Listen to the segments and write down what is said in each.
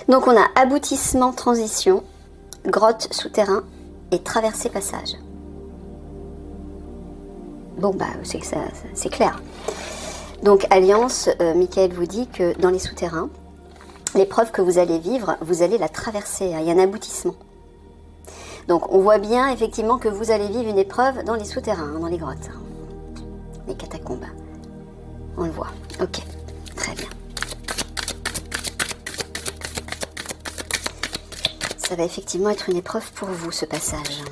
Donc on a aboutissement, transition, grotte, souterrain et traversée, passage. Bon, bah c'est clair. Donc Alliance, Michael vous dit que dans les souterrains, l'épreuve que vous allez vivre, vous allez la traverser. Il y a un aboutissement. Donc on voit bien effectivement que vous allez vivre une épreuve dans les souterrains, dans les grottes. Les catacombes. On le voit. Ok, très bien. Ça va effectivement être une épreuve pour vous, ce passage.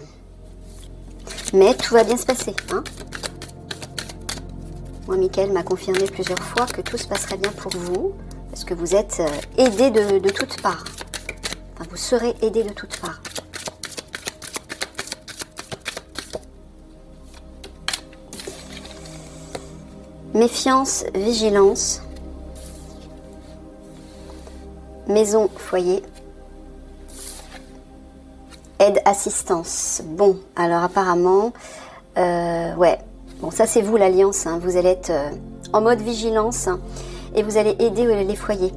Mais tout va bien se passer, hein. Moi, Michael m'a confirmé plusieurs fois que tout se passerait bien pour vous, parce que vous êtes aidé de toutes parts. Enfin, vous serez aidé de toutes parts. Méfiance, vigilance. Maison, foyer. Aide, assistance. Bon, alors apparemment, ouais. Bon, ça c'est vous l'Alliance, hein. Vous allez être en mode vigilance, hein, et vous allez aider les foyers.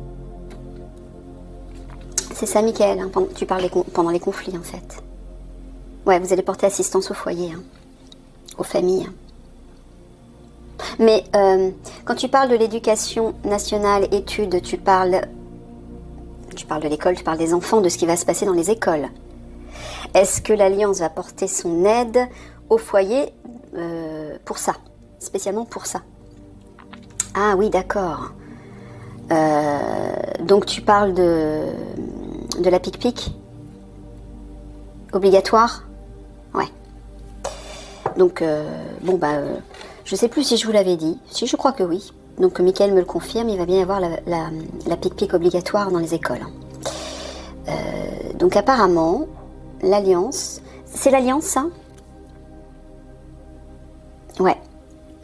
C'est ça, Michael, hein, tu parles pendant les conflits en fait. Ouais, vous allez porter assistance aux foyers, hein, aux familles. Mais quand tu parles de l'éducation nationale, études, tu parles de l'école, tu parles des enfants, de ce qui va se passer dans les écoles. Est-ce que l'Alliance va porter son aide au foyer pour ça, spécialement pour ça? Ah oui, d'accord. Donc tu parles de la pic-pic obligatoire? Ouais. Donc, bon, bah, je sais plus si je vous l'avais dit. Si, je crois que oui. Donc, Michael me le confirme, il va bien y avoir la pic-pic obligatoire dans les écoles. Donc, apparemment, l'Alliance... C'est l'Alliance, ça? Ouais.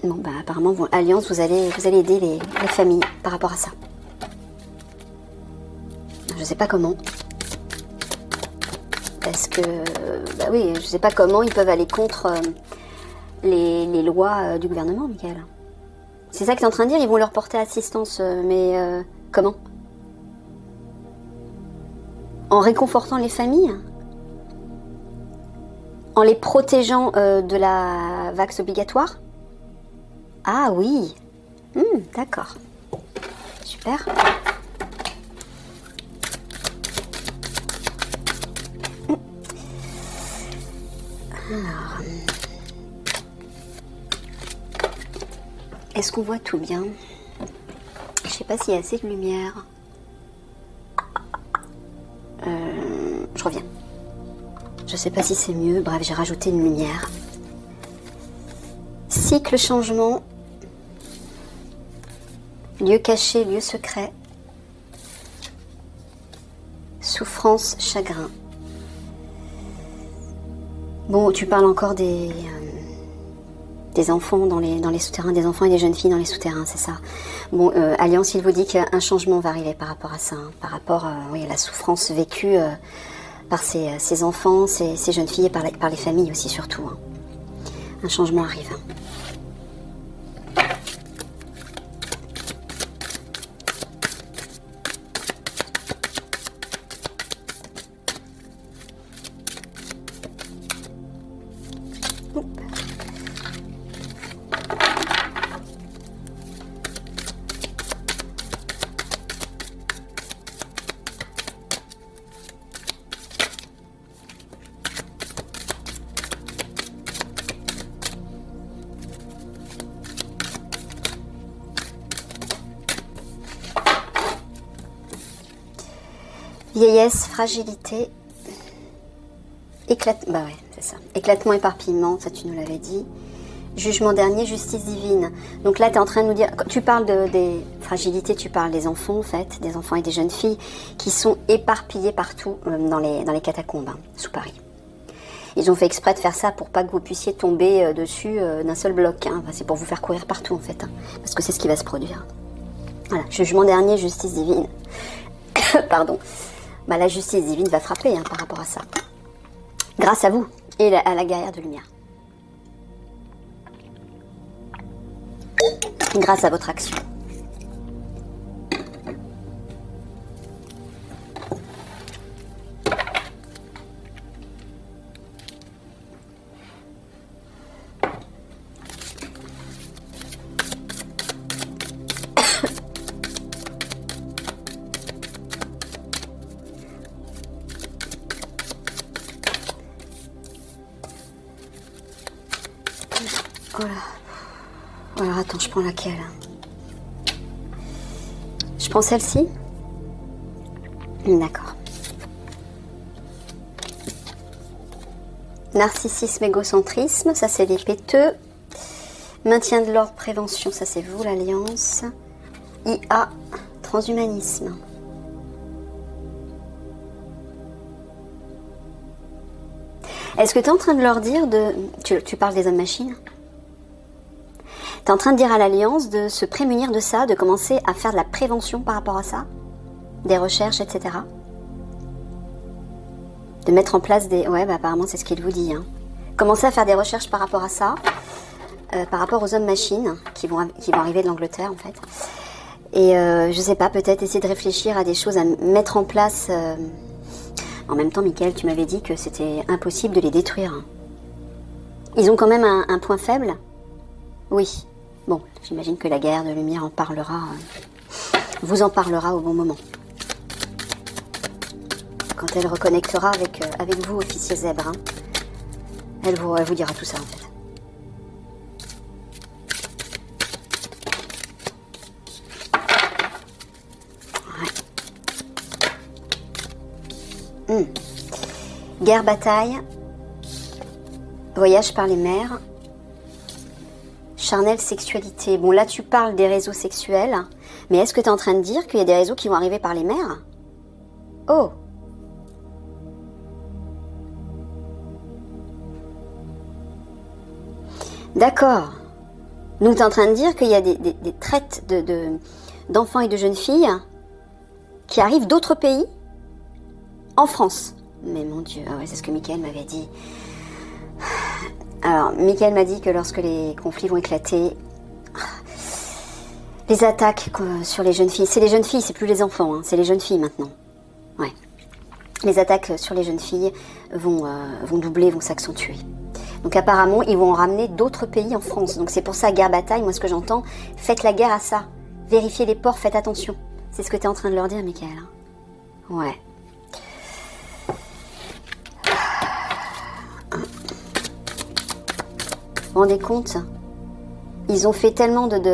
Bon, bah, apparemment, Alliance, vous allez aider les familles par rapport à ça. Je sais pas comment. Parce que, bah oui, je sais pas comment ils peuvent aller contre les lois du gouvernement, Michael. C'est ça que tu es en train de dire, ils vont leur porter assistance, mais comment? En réconfortant les familles? En les protégeant de la vax obligatoire? Ah oui, d'accord. Super. Alors, est-ce qu'on voit tout bien? Je sais pas s'il y a assez de lumière. Je reviens. Je sais pas si c'est mieux. Bref, j'ai rajouté une lumière. Cycle changement. Lieu caché, lieu secret. Souffrance, chagrin. Bon, tu parles encore des enfants dans les souterrains, des enfants et des jeunes filles dans les souterrains, c'est ça. Bon, Alliance, il vous dit qu'un changement va arriver par rapport à ça, hein, par rapport oui, à la souffrance vécue par ces enfants, ces jeunes filles et par les familles aussi surtout. Hein. Un changement arrive. Vieillesse, fragilité, bah ouais, c'est ça. Éclatement, éparpillement, ça tu nous l'avais dit. Jugement dernier, justice divine. Donc là, tu es en train de nous dire, quand tu parles des fragilités, tu parles des enfants en fait, des enfants et des jeunes filles qui sont éparpillés partout dans les catacombes, hein, sous Paris. Ils ont fait exprès de faire ça pour pas que vous puissiez tomber dessus d'un seul bloc. Hein. Enfin, c'est pour vous faire courir partout en fait, hein, parce que c'est ce qui va se produire. Voilà, jugement dernier, justice divine. Pardon. Bah, la justice divine va frapper hein, par rapport à ça. Grâce à vous et à la guerrière de lumière. Grâce à votre action. Attends, je prends laquelle? Je prends celle-ci? D'accord. Narcissisme, égocentrisme, ça c'est les péteux. Maintien de l'ordre, prévention, ça c'est vous, l'Alliance. IA, transhumanisme. Est-ce que tu es en train de leur dire de... Tu parles des hommes-machines? Tu es en train de dire à l'Alliance de se prémunir de ça, de commencer à faire de la prévention par rapport à ça? Des recherches, etc. De mettre en place des... Ouais, bah apparemment c'est ce qu'il vous dit. Hein. Commencer à faire des recherches par rapport à ça, par rapport aux hommes-machines qui vont arriver de l'Angleterre en fait. Et je sais pas, peut-être essayer de réfléchir à des choses à mettre en place. En même temps, Michael, tu m'avais dit que c'était impossible de les détruire. Ils ont quand même un point faible? Oui. Bon, j'imagine que la guerre de lumière en parlera, vous en parlera au bon moment. Quand elle reconnectera avec vous, officier Zèbre. Hein. Elle vous dira tout ça, en fait. Ouais. Guerre, bataille, voyage par les mers, charnelle, sexualité. Bon, là, tu parles des réseaux sexuels, mais est-ce que tu es en train de dire qu'il y a des réseaux qui vont arriver par les mers? Oh! D'accord. Donc, tu es en train de dire qu'il y a des traites d'enfants et de jeunes filles qui arrivent d'autres pays en France. Mais mon Dieu, ah ouais, c'est ce que Michael m'avait dit. Alors, Michael m'a dit que lorsque les conflits vont éclater, les attaques sur les jeunes filles, c'est les jeunes filles, c'est plus les enfants, hein, c'est les jeunes filles maintenant. Ouais. Les attaques sur les jeunes filles vont doubler, vont s'accentuer. Donc apparemment, ils vont en ramener d'autres pays en France. Donc c'est pour ça, guerre, bataille, moi ce que j'entends, faites la guerre à ça. Vérifiez les ports, faites attention. C'est ce que tu es en train de leur dire, Michael. Ouais. Vous vous rendez compte? Ils ont fait tellement de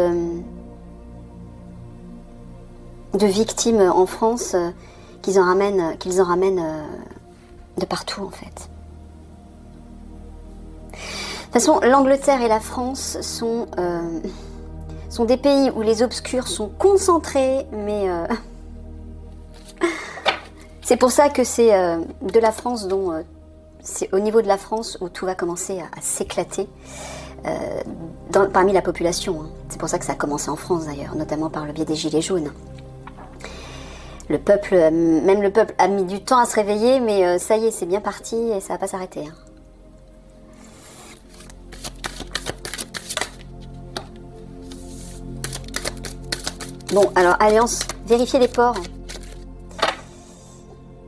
victimes en France qu'ils en ramènent de partout, en fait. De toute façon, l'Angleterre et la France sont des pays où les obscurs sont concentrés, mais c'est pour ça que c'est de la France dont c'est au niveau de la France où tout va commencer à s'éclater parmi la population. Hein. C'est pour ça que ça a commencé en France d'ailleurs, notamment par le biais des Gilets jaunes. Le peuple, même le peuple a mis du temps à se réveiller, mais ça y est, c'est bien parti et ça va pas s'arrêter. Hein. Bon, alors, Alliance, vérifiez les ports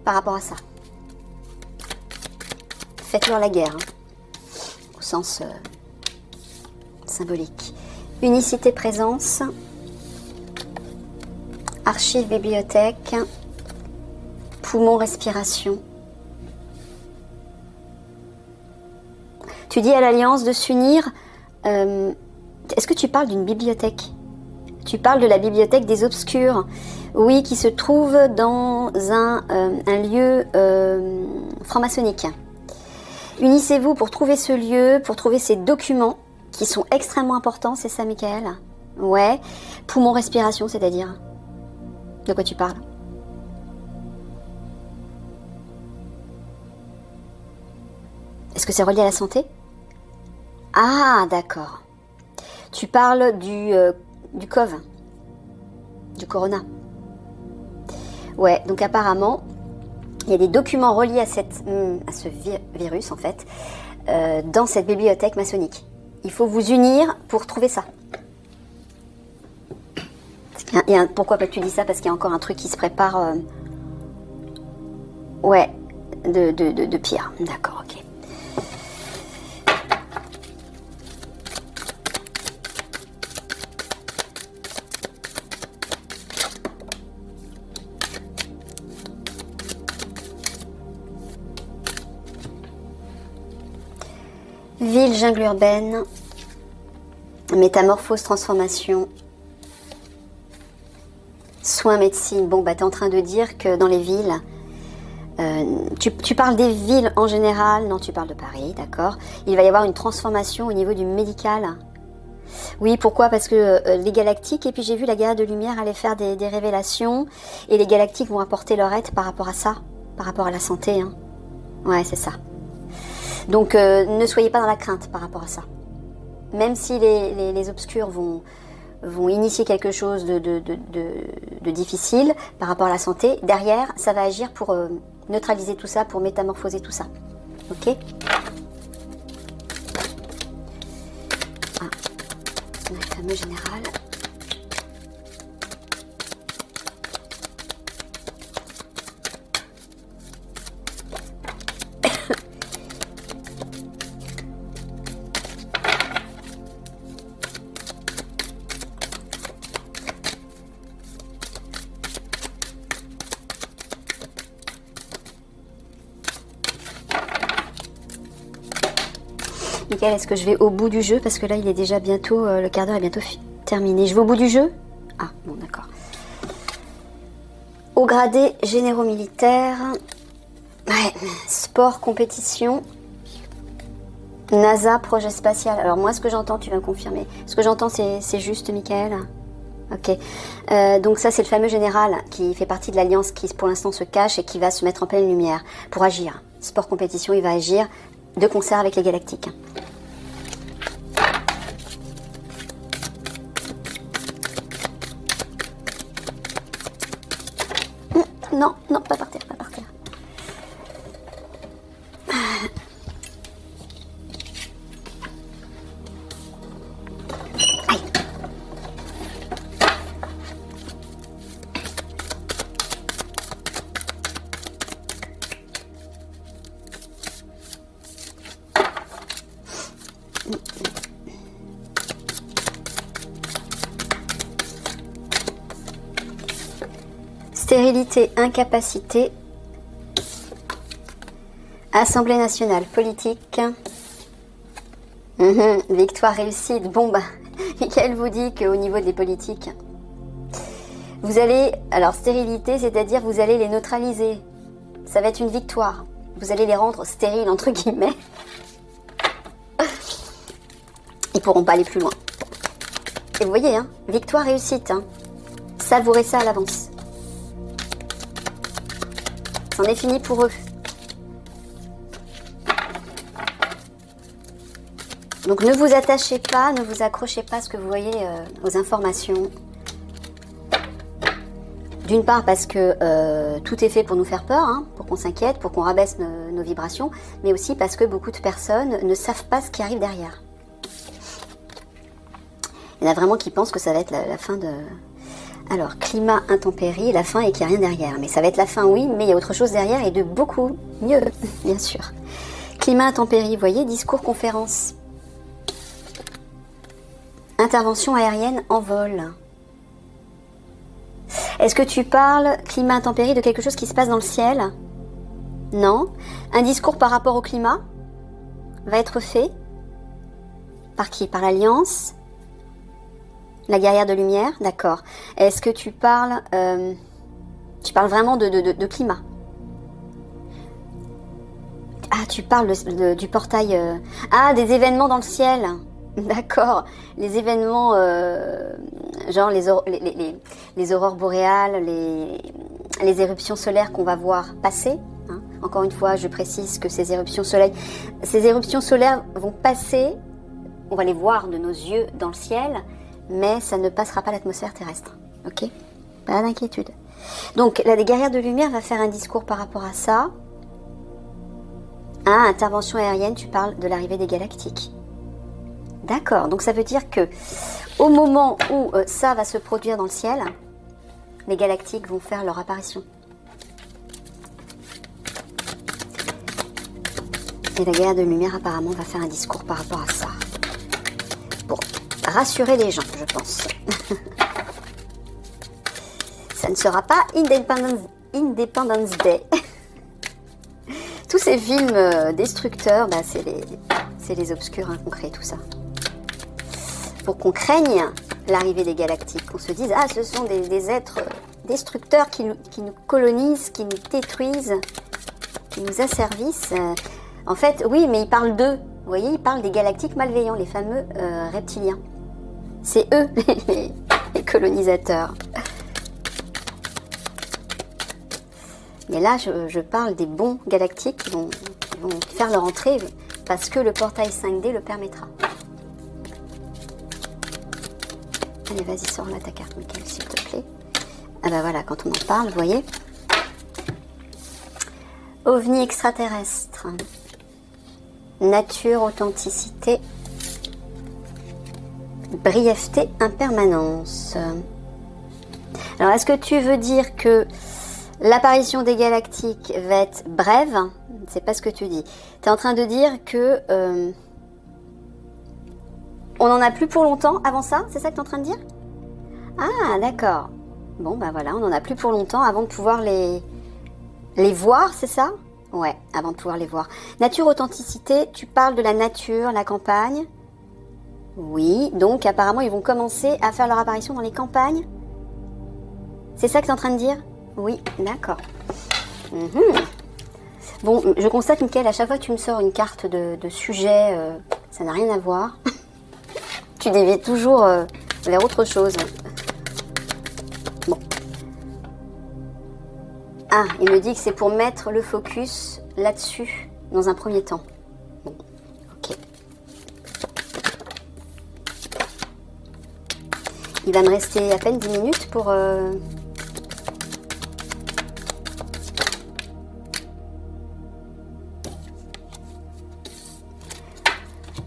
par rapport à ça. Faites-leur la guerre, hein, au sens symbolique. Unicité, présence, archives, bibliothèque, poumon, respiration. Tu dis à l'Alliance de s'unir. Est-ce que tu parles d'une bibliothèque ? Tu parles de la bibliothèque des obscurs, oui, qui se trouve dans un lieu franc-maçonnique. Unissez-vous pour trouver ce lieu, pour trouver ces documents qui sont extrêmement importants, c'est ça, Michael? Ouais. Poumon, respiration, c'est-à-dire? De quoi tu parles? Est-ce que c'est relié à la santé? Ah, d'accord. Tu parles du COV, du corona. Ouais, donc apparemment, il y a des documents reliés à ce virus, en fait, dans cette bibliothèque maçonnique. Il faut vous unir pour trouver ça. Pourquoi tu dis ça? Parce qu'il y a encore un truc qui se prépare. Ouais, de pire. D'accord, ok. Ville, jungle urbaine, Métamorphose, transformation, soins, médecine. Bon, bah, tu es en train de dire que dans les villes, tu parles des villes en général, non, tu parles de Paris, d'accord. Il va y avoir une transformation au niveau du médical. Oui, pourquoi? Parce que les galactiques, et puis j'ai vu la guerre de lumière aller faire des révélations, et les galactiques vont apporter leur aide par rapport à ça, par rapport à la santé. Hein. Ouais, c'est ça. Donc, ne soyez pas dans la crainte par rapport à ça. Même si les obscurs vont initier quelque chose de difficile par rapport à la santé, derrière, ça va agir pour neutraliser tout ça, pour métamorphoser tout ça. Ok? Ah, on a le fameux général. Michael, est-ce que je vais au bout du jeu? Parce que là, il est déjà bientôt, le quart d'heure est bientôt terminé. Je vais au bout du jeu? Ah, bon, d'accord. Au gradé généraux militaires. Ouais, sport, compétition. NASA, projet spatial. Alors moi, ce que j'entends, tu vas me confirmer. Ce que j'entends, c'est juste, Michael? Ok. Donc ça, c'est le fameux général qui fait partie de l'Alliance qui, pour l'instant, se cache et qui va se mettre en pleine lumière pour agir. Sport, compétition, il va agir de concert avec les galactiques. Non, non, pas par terre, pas par terre. Aïe. Stérilité, incapacité, Assemblée nationale, politique, victoire, réussite. Bon bah, Michael vous dit qu'au niveau des politiques, vous allez, alors stérilité, c'est-à-dire vous allez les neutraliser. Ça va être une victoire. Vous allez les rendre stériles, entre guillemets. Ils pourront pas aller plus loin. Et vous voyez, hein, victoire, réussite. Hein. Savourez ça à l'avance. C'en est fini pour eux. Donc ne vous attachez pas, ne vous accrochez pas à ce que vous voyez aux informations. D'une part parce que tout est fait pour nous faire peur, hein, pour qu'on s'inquiète, pour qu'on rabaisse nos vibrations, mais aussi parce que beaucoup de personnes ne savent pas ce qui arrive derrière. Il y en a vraiment qui pensent que ça va être la fin de... Alors, climat, intempéries, la fin et qu'il n'y a rien derrière. Mais ça va être la fin, oui, mais il y a autre chose derrière et de beaucoup mieux, bien sûr. Climat, intempéries, vous voyez, discours, conférence. Intervention aérienne en vol. Est-ce que tu parles, climat, intempéries, de quelque chose qui se passe dans le ciel? Non. Un discours par rapport au climat va être fait. Par qui? Par l'Alliance? La guerrière de lumière, d'accord. Est-ce que tu parles vraiment de climat? Ah, tu parles du portail... Ah, des événements dans le ciel. D'accord. Les événements, genre les aurores boréales, les éruptions solaires qu'on va voir passer. Hein. Encore une fois, je précise que ces éruptions solaires vont passer, on va les voir de nos yeux dans le ciel, mais ça ne passera pas l'atmosphère terrestre. Ok? Pas d'inquiétude. Donc, la guerrière de lumière va faire un discours par rapport à ça. Ah, intervention aérienne, tu parles de l'arrivée des galactiques. D'accord, donc ça veut dire que au moment où ça va se produire dans le ciel, les galactiques vont faire leur apparition. Et la guerrière de lumière apparemment va faire un discours par rapport à ça. Pour rassurer les gens, je pense. Ça ne sera pas Independence Day. Tous ces films destructeurs, bah, c'est les obscurs, hein, qu'on crée tout ça. pour qu'on craigne l'arrivée des galactiques, qu'on se dise, ah, ce sont des êtres destructeurs qui nous colonisent, qui nous détruisent, qui nous asservissent. En fait, oui, mais il parle d'eux. Vous voyez, il parle des galactiques malveillants, les fameux reptiliens. C'est eux, les colonisateurs. Mais là, je parle des bons galactiques qui vont faire leur entrée parce que le portail 5D le permettra. Allez, vas-y, sors-là ta carte, Michael, s'il te plaît. Ah bah voilà, quand on en parle, vous voyez. OVNI extraterrestre. Nature, authenticité. Brièveté, impermanence. Alors, est-ce que tu veux dire que l'apparition des galactiques va être brève? C'est pas ce que tu dis. Tu es en train de dire que on n'en a plus pour longtemps avant ça? C'est ça que tu es en train de dire? Ah, d'accord. Bon, ben voilà, on n'en a plus pour longtemps avant de pouvoir les voir, c'est ça? Ouais, avant de pouvoir les voir. Nature, authenticité, tu parles de la nature, la campagne? Oui, donc apparemment ils vont commencer à faire leur apparition dans les campagnes? C'est ça que tu es en train de dire? Oui, d'accord. Bon, je constate, Mickaël, à chaque fois que tu me sors une carte de sujet, ça n'a rien à voir. Tu dévies toujours vers autre chose. Bon. Ah, il me dit que c'est pour mettre le focus là-dessus, dans un premier temps. Bon, ok. Il va me rester à peine 10 minutes pour...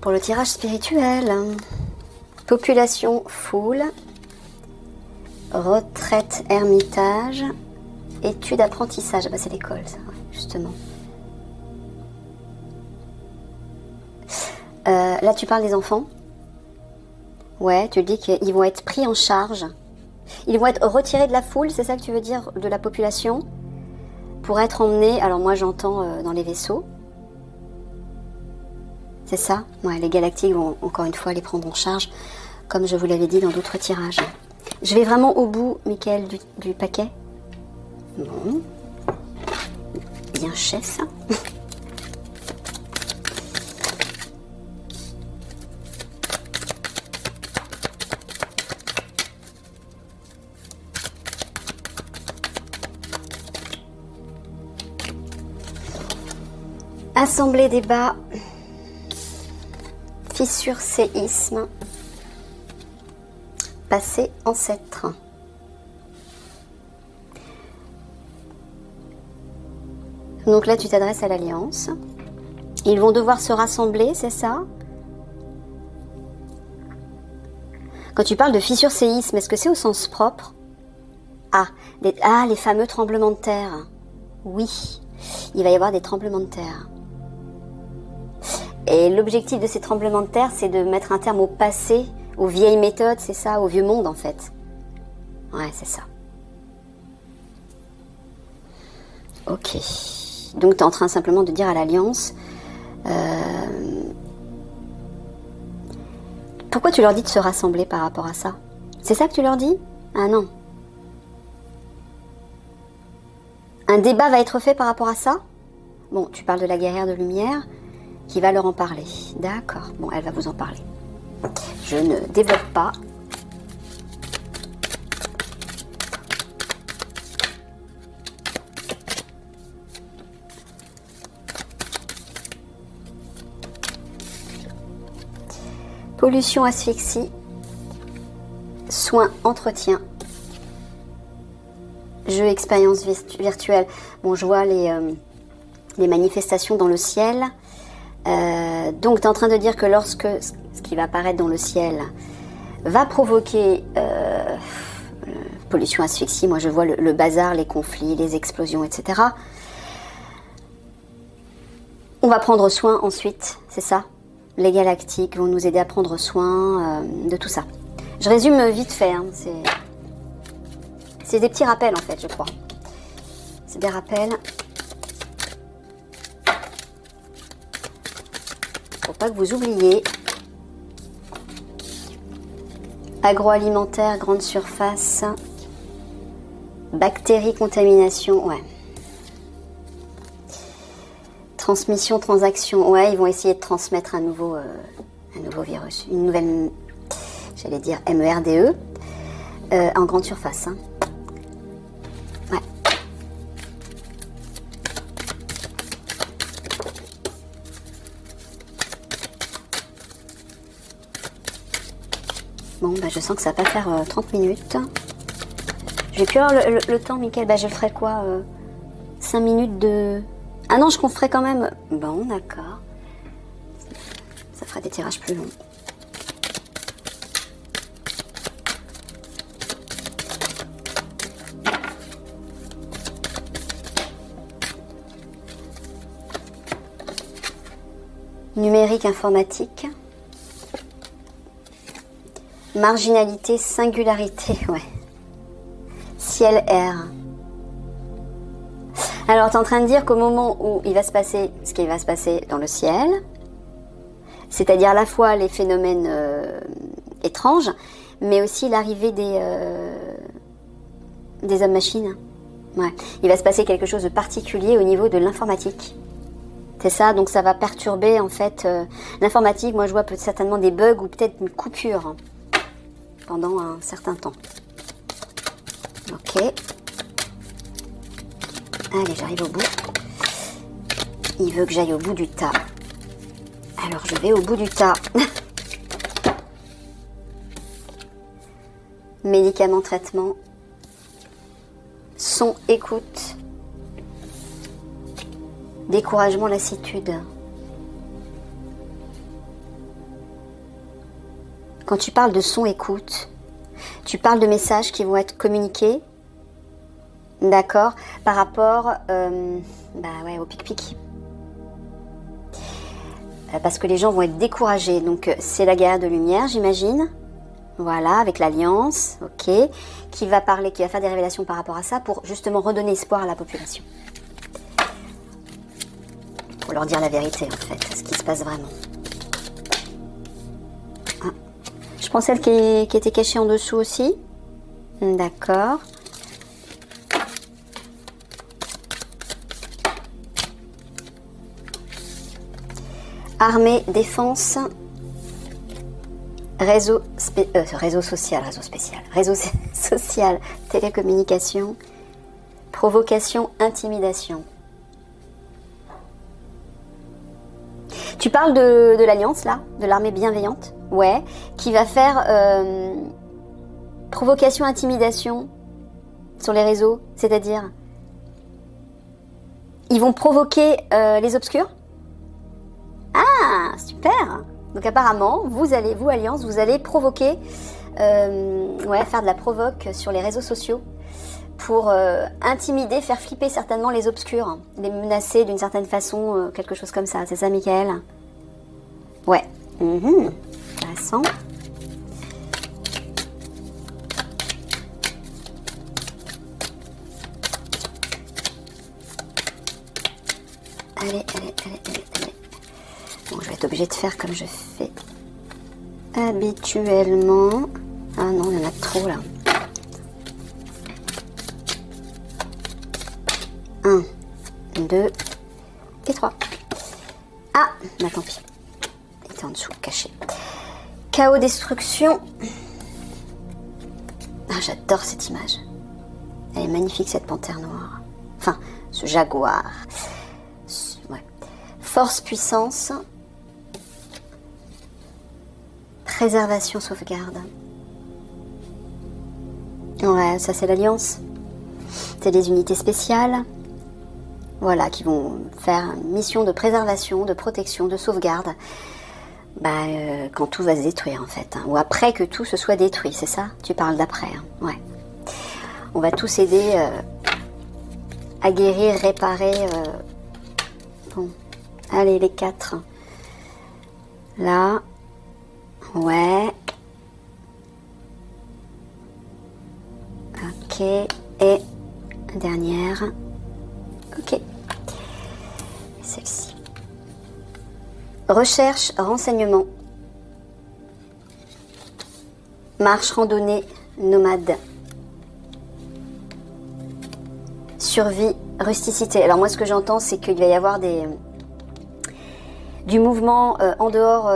Pour le tirage spirituel. Population full. Retraite ermitage. Études apprentissage. Ah bah c'est l'école ça, justement. Là tu parles des enfants. Ouais, tu dis qu'ils vont être pris en charge. Ils vont être retirés de la foule, c'est ça que tu veux dire, de la population, pour être emmenés, alors moi j'entends dans les vaisseaux. C'est ça? Ouais, les galactiques vont encore une fois les prendre en charge, comme je vous l'avais dit dans d'autres tirages. Je vais vraiment au bout, Mickaël, du paquet. Bon. Bien chef, ça. Assemblée débat. Fissure, séisme. Passé, ancêtre. Donc là, tu t'adresses à l'Alliance. Ils vont devoir se rassembler, c'est ça? Quand tu parles de fissure, séisme, est-ce que c'est au sens propre? Ah, les fameux tremblements de terre. Oui, il va y avoir des tremblements de terre. Et l'objectif de ces tremblements de terre, c'est de mettre un terme au passé, aux vieilles méthodes, c'est ça, au vieux monde en fait. Ouais, c'est ça. Ok. Donc tu es en train simplement de dire à l'Alliance, pourquoi tu leur dis de se rassembler par rapport à ça? C'est ça que tu leur dis? Ah non. Un débat va être fait par rapport à ça? Bon, tu parles de la guerrière de lumière qui va leur en parler. D'accord. Bon, elle va vous en parler. Je ne développe pas. Pollution, asphyxie. Soins, entretien. Jeux, expériences virtuelles. Bon, je vois les manifestations dans le ciel. Donc, tu es en train de dire que lorsque ce qui va apparaître dans le ciel va provoquer pollution, asphyxie, moi je vois le bazar, les conflits, les explosions, etc. On va prendre soin ensuite, c'est ça? Les galactiques vont nous aider à prendre soin de tout ça. Je résume vite fait, hein, c'est des petits rappels en fait, je crois. C'est des rappels. Faut pas que vous oubliez. Agroalimentaire, grande surface. Bactéries, contamination, ouais. Transmission, transaction, ouais, ils vont essayer de transmettre un nouveau virus, une nouvelle, j'allais dire MERDE, en grande surface. Hein. Ouais. Bon, bah, je sens que ça va pas faire 30 minutes. Je vais plus avoir le temps, Mickaël. Bah, je ferai quoi 5 minutes de... Ah non, je ferai quand même... Bon, d'accord. Ça fera des tirages plus longs. Numérique, informatique. Marginalité, singularité, ouais. Ciel, air. Alors, tu es en train de dire qu'au moment où il va se passer ce qui va se passer dans le ciel, c'est-à-dire à la fois les phénomènes étranges, mais aussi l'arrivée des hommes-machines. Ouais. Il va se passer quelque chose de particulier au niveau de l'informatique. C'est ça, donc ça va perturber en fait l'informatique. Moi, je vois certainement des bugs ou peut-être une coupure pendant un certain temps. Ok. Allez, j'arrive au bout. Il veut que j'aille au bout du tas. Alors, je vais au bout du tas. Médicaments, traitement. Son, écoute. Découragement, lassitude. Quand tu parles de son, écoute, tu parles de messages qui vont être communiqués. D'accord, par rapport au pic-pic. Parce que les gens vont être découragés. Donc c'est la guerre de lumière, j'imagine. Voilà, avec l'Alliance, ok. Qui va faire des révélations par rapport à ça pour justement redonner espoir à la population. Pour leur dire la vérité, en fait, ce qui se passe vraiment. Ah. Je prends celle qui était cachée en dessous aussi. D'accord. Armée, défense, réseau social, télécommunication, provocation, intimidation. Tu parles de l'Alliance, là, de l'armée bienveillante, ouais, qui va faire provocation, intimidation sur les réseaux, c'est-à-dire, ils vont provoquer les obscurs. Ah, super. Donc apparemment, vous, Alliance, vous allez provoquer, faire de la provoque sur les réseaux sociaux pour intimider, faire flipper certainement les obscurs, les menacer d'une certaine façon, quelque chose comme ça. C'est ça, Mickaël? Ouais. Intéressant. Allez. Bon, je vais être obligée de faire comme je fais habituellement. Ah non, il y en a trop là. 1, 2 et 3. Ah, bah tant pis. Il était en dessous, caché. Chaos, destruction. Ah, j'adore cette image. Elle est magnifique, cette panthère noire. Enfin, ce jaguar. Ouais. Force, puissance. Préservation, sauvegarde. Ouais, ça c'est l'Alliance. C'est des unités spéciales. Voilà, qui vont faire une mission de préservation, de protection, de sauvegarde. Quand tout va se détruire en fait. Hein. Ou après que tout se soit détruit, c'est ça? Tu parles d'après. Hein. Ouais. On va tous aider à guérir, réparer. Bon. Allez, les 4. Là. Ouais. Ok. Et dernière. Ok. Celle-ci. Recherche, renseignement. Marche, randonnée, nomade. Survie, rusticité. Alors moi ce que j'entends c'est qu'il va y avoir du mouvement en dehors...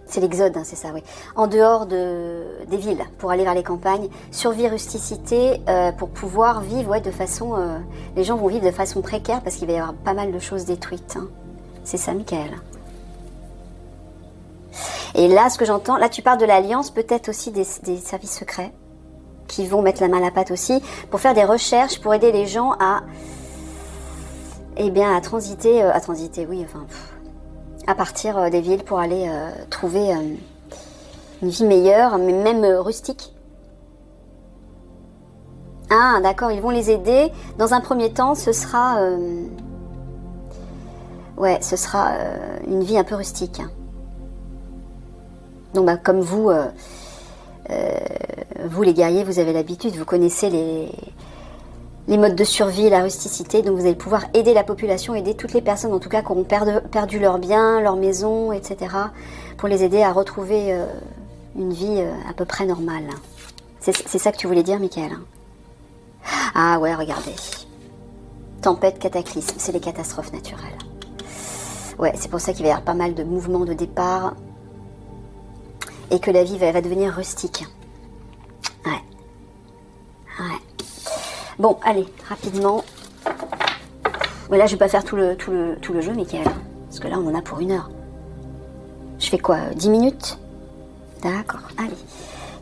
c'est l'exode, hein, c'est ça, oui. En dehors des villes, pour aller vers les campagnes. Survie, rusticité, pour pouvoir vivre de façon... les gens vont vivre de façon précaire parce qu'il va y avoir pas mal de choses détruites. Hein. C'est ça, Michael. Et là, ce que j'entends, là tu parles de l'Alliance, peut-être aussi des services secrets qui vont mettre la main à la pâte aussi, pour faire des recherches, pour aider les gens à... Eh bien, à transiter, oui, enfin... à partir des villes pour aller trouver une vie meilleure, mais même rustique. Ah, d'accord, ils vont les aider. Dans un premier temps, ce sera... une vie un peu rustique. Donc, comme vous, vous les guerriers, vous avez l'habitude, vous connaissez les modes de survie, la rusticité, donc vous allez pouvoir aider la population, aider toutes les personnes en tout cas qui auront perdu leurs biens, leur maison, etc. pour les aider à retrouver une vie à peu près normale. C'est ça que tu voulais dire, Michael? Ah ouais, regardez. Tempête, cataclysme, c'est les catastrophes naturelles. Ouais, c'est pour ça qu'il va y avoir pas mal de mouvements de départ et que la vie va devenir rustique. Ouais. Ouais. Bon, allez, rapidement. Mais là, je vais pas faire tout le jeu, Michael. Parce que là, on en a pour 1 heure. Je fais quoi, 10 minutes? D'accord, allez.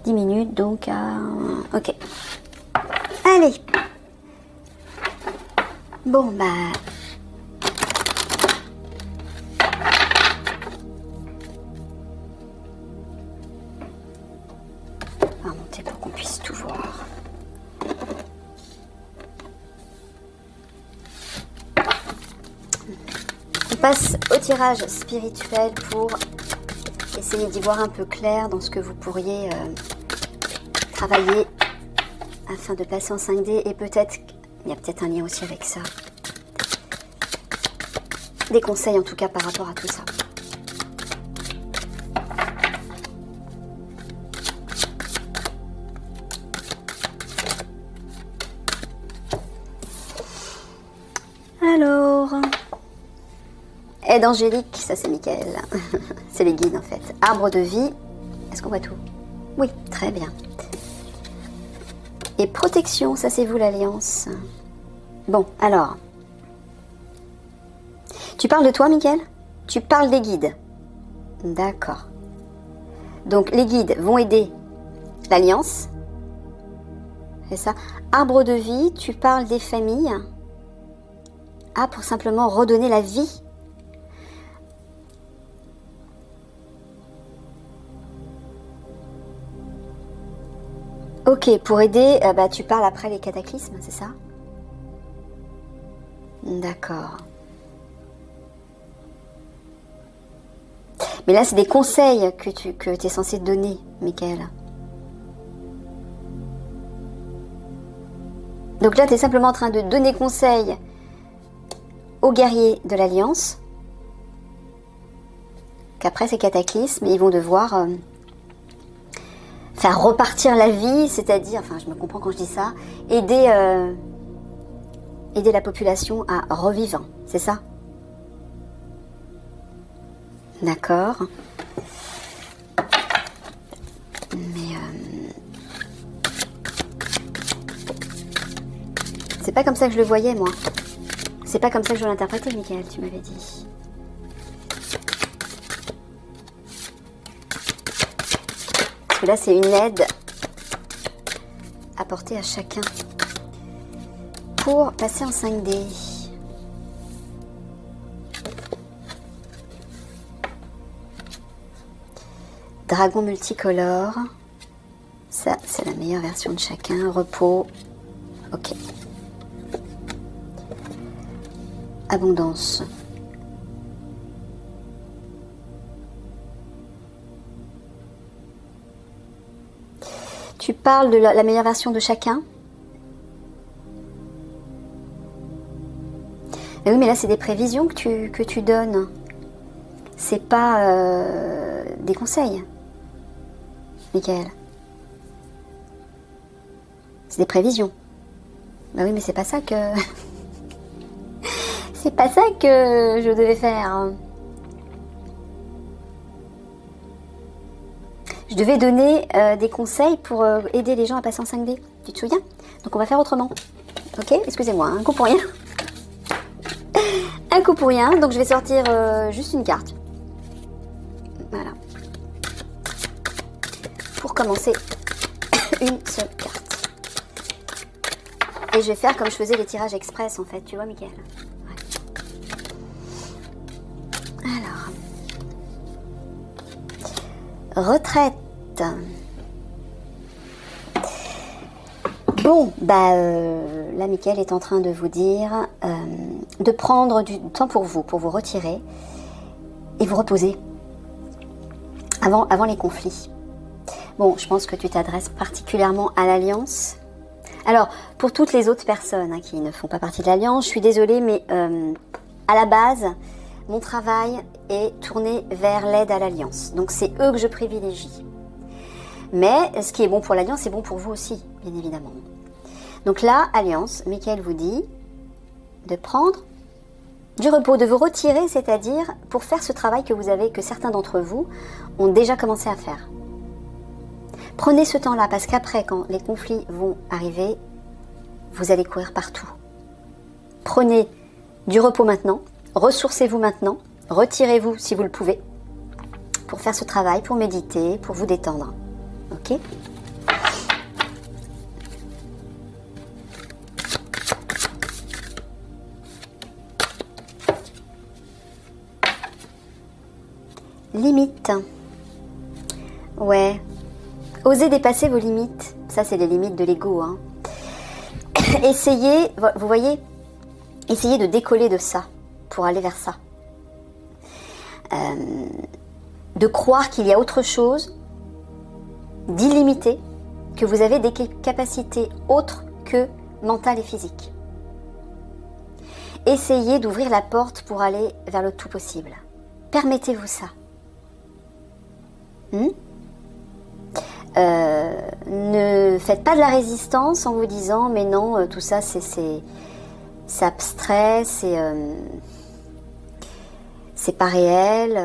10 minutes, donc... ok. Allez. Bon, bah... on va monter pour qu'on puisse tout voir. On passe au tirage spirituel pour essayer d'y voir un peu clair dans ce que vous pourriez travailler afin de passer en 5D et peut-être, il y a peut-être un lien aussi avec ça. Des conseils en tout cas par rapport à tout ça. Alors, aide angélique, ça c'est Michael. C'est les guides en fait. Arbre de vie, est-ce qu'on voit tout? Oui, très bien. Et protection, ça c'est vous l'Alliance. Bon, alors. Tu parles de toi, Michael? Tu parles des guides. D'accord. Donc les guides vont aider l'Alliance. C'est ça. Arbre de vie, tu parles des familles. Ah, pour simplement redonner la vie. Ok, pour aider, tu parles après les cataclysmes, c'est ça? D'accord. Mais là, c'est des conseils que tu es censé donner, Michael. Donc là, tu es simplement en train de donner conseil aux guerriers de l'Alliance, qu'après ces cataclysmes, ils vont devoir faire repartir la vie, c'est-à-dire, enfin je me comprends quand je dis ça, aider la population à revivre, c'est ça? D'accord. Mais c'est pas comme ça que je le voyais, moi. C'est pas comme ça que je l'interprétais, Michael, tu m'avais dit. Parce que là, c'est une aide apportée à chacun pour passer en 5D. Dragon multicolore. Ça, c'est la meilleure version de chacun. Repos. Ok. Abondance. Tu parles de la meilleure version de chacun? Oui, mais là, c'est des prévisions que tu donnes. C'est pas des conseils. Michael? C'est des prévisions. Bah oui, mais c'est pas ça que... c'est pas ça que je devais faire. Je devais donner des conseils pour aider les gens à passer en 5D. Tu te souviens? Donc on va faire autrement. Ok? Excusez-moi, un coup pour rien. Un coup pour rien. Donc je vais sortir juste une carte. Voilà. Pour commencer, une seule carte. Et je vais faire comme je faisais les tirages express en fait. Tu vois, Michael? Ouais. Alors. Retraite. Bon, bah là, Michael est en train de vous dire de prendre du temps pour vous retirer et vous reposer avant les conflits. Bon, je pense que tu t'adresses particulièrement à l'Alliance. Alors, pour toutes les autres personnes qui ne font pas partie de l'Alliance, je suis désolée, mais à la base, mon travail est tourné vers l'aide à l'Alliance. Donc, c'est eux que je privilégie. Mais ce qui est bon pour l'Alliance est bon pour vous aussi, bien évidemment. Donc là, Alliance, Michael vous dit de prendre du repos, de vous retirer, c'est-à-dire pour faire ce travail que certains d'entre vous ont déjà commencé à faire. Prenez ce temps-là, parce qu'après, quand les conflits vont arriver, vous allez courir partout. Prenez du repos maintenant, ressourcez-vous maintenant, retirez-vous si vous le pouvez, pour faire ce travail, pour méditer, pour vous détendre. Ok ? Limite. Ouais. Osez dépasser vos limites. Ça, c'est les limites de l'ego. Hein. Essayez, vous voyez, essayez de décoller de ça pour aller vers ça. De croire qu'il y a autre chose d'illimité, que vous avez des capacités autres que mentales et physiques. Essayez d'ouvrir la porte pour aller vers le tout possible. Permettez-vous ça. Ne faites pas de la résistance en vous disant mais non, tout ça c'est abstrait, c'est pas réel.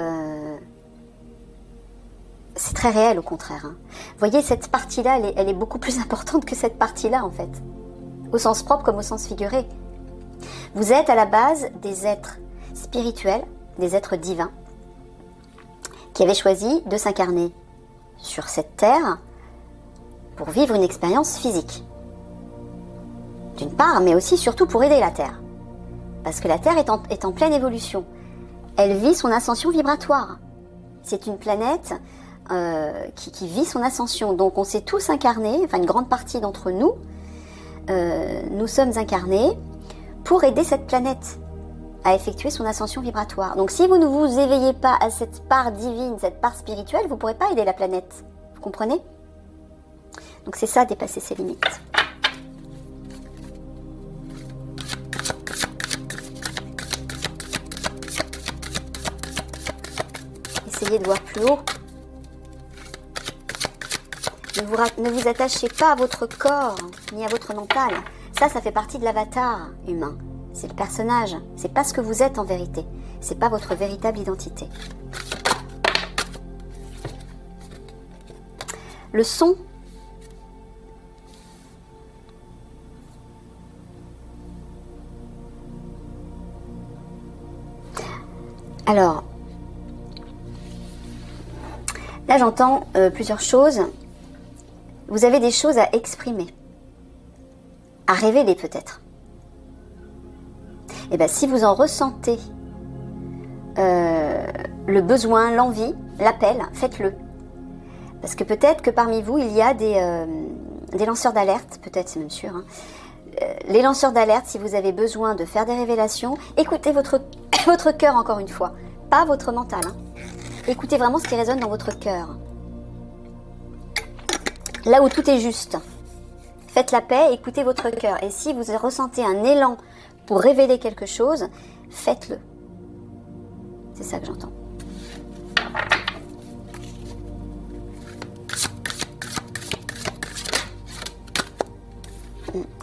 C'est très réel au contraire. Hein. Vous voyez, cette partie-là, elle est beaucoup plus importante que cette partie-là en fait. Au sens propre comme au sens figuré. Vous êtes à la base des êtres spirituels, des êtres divins, qui avaient choisi de s'incarner sur cette terre pour vivre une expérience physique. D'une part, mais aussi surtout pour aider la Terre. Parce que la Terre est en pleine évolution. Elle vit son ascension vibratoire. C'est une planète qui vit son ascension. Donc on s'est tous incarnés, enfin une grande partie d'entre nous, nous sommes incarnés pour aider cette planète à effectuer son ascension vibratoire. Donc si vous ne vous éveillez pas à cette part divine, cette part spirituelle, vous ne pourrez pas aider la planète. Vous comprenez? Donc c'est ça, dépasser ses limites. Essayez de voir plus haut. Ne vous attachez pas à votre corps, ni à votre mental. Ça fait partie de l'avatar humain. C'est le personnage. C'est pas ce que vous êtes en vérité. C'est pas votre véritable identité. Le son. Alors, là j'entends plusieurs choses. Vous avez des choses à exprimer, à révéler peut-être. Et bien si vous en ressentez le besoin, l'envie, l'appel, faites-le. Parce que peut-être que parmi vous, il y a des lanceurs d'alerte, peut-être c'est même sûr. Hein. Les lanceurs d'alerte, si vous avez besoin de faire des révélations, écoutez votre cœur encore une fois, pas votre mental. Hein. Écoutez vraiment ce qui résonne dans votre cœur. Là où tout est juste. Faites la paix, écoutez votre cœur. Et si vous ressentez un élan pour révéler quelque chose, faites-le. C'est ça que j'entends.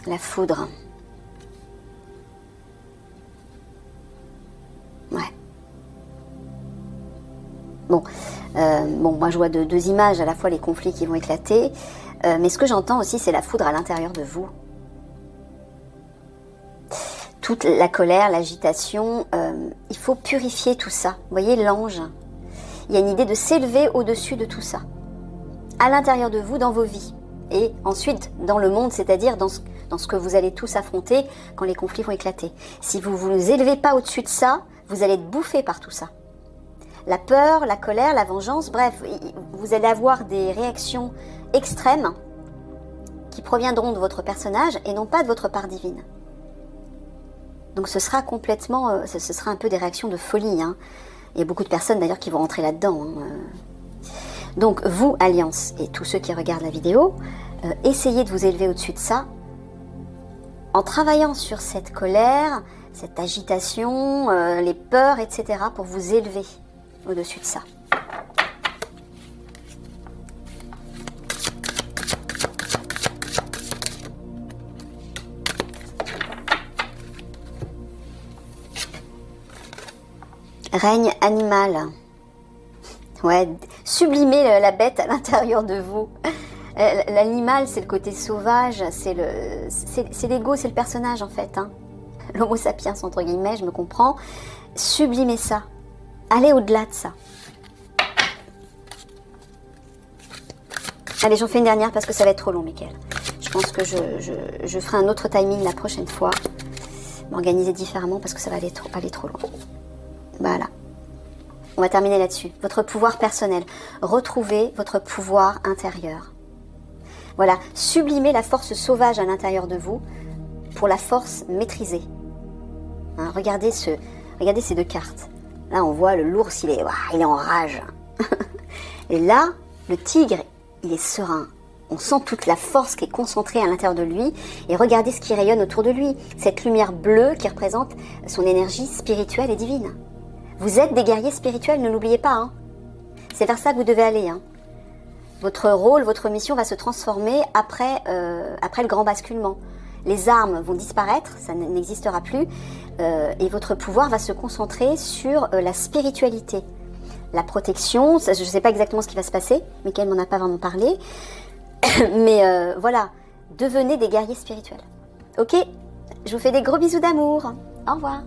La foudre. Ouais. Bon, moi je vois deux images, à la fois les conflits qui vont éclater, mais ce que j'entends aussi, c'est la foudre à l'intérieur de vous. Toute la colère, l'agitation, il faut purifier tout ça. Vous voyez l'ange, il y a une idée de s'élever au-dessus de tout ça. À l'intérieur de vous, dans vos vies. Et ensuite, dans le monde, c'est-à-dire dans ce que vous allez tous affronter quand les conflits vont éclater. Si vous ne vous élevez pas au-dessus de ça, vous allez être bouffé par tout ça. La peur, la colère, la vengeance, bref, vous allez avoir des réactions extrêmes qui proviendront de votre personnage et non pas de votre part divine. Donc ce sera complètement, ce sera un peu des réactions de folie. Hein. Il y a beaucoup de personnes d'ailleurs qui vont rentrer là-dedans. Hein. Donc vous, Alliance, et tous ceux qui regardent la vidéo, essayez de vous élever au-dessus de ça en travaillant sur cette colère, cette agitation, les peurs, etc. pour vous élever au-dessus de ça. Règne animal. Ouais, sublimez la bête à l'intérieur de vous. L'animal, c'est le côté sauvage, c'est l'ego, c'est le personnage en fait. Hein. L'homo sapiens, entre guillemets, je me comprends. Sublimez ça. Allez au-delà de ça. Allez, j'en fais une dernière parce que ça va être trop long, Mickaël. Je pense que je ferai un autre timing la prochaine fois. M'organiser différemment parce que ça va aller trop loin. Voilà. On va terminer là-dessus. Votre pouvoir personnel. Retrouvez votre pouvoir intérieur. Voilà. Sublimez la force sauvage à l'intérieur de vous pour la force maîtrisée. Hein, regardez ces deux cartes. Là, on voit le l'ours, il est en rage. Et là, le tigre, il est serein. On sent toute la force qui est concentrée à l'intérieur de lui. Et regardez ce qui rayonne autour de lui. Cette lumière bleue qui représente son énergie spirituelle et divine. Vous êtes des guerriers spirituels, ne l'oubliez pas. Hein. C'est vers ça que vous devez aller. Hein. Votre rôle, votre mission va se transformer après le grand basculement. Les armes vont disparaître, ça n'existera plus. Et votre pouvoir va se concentrer sur la spiritualité. La protection, je ne sais pas exactement ce qui va se passer. Mickaël m'en a pas vraiment parlé. Mais voilà, devenez des guerriers spirituels. Ok, je vous fais des gros bisous d'amour. Au revoir.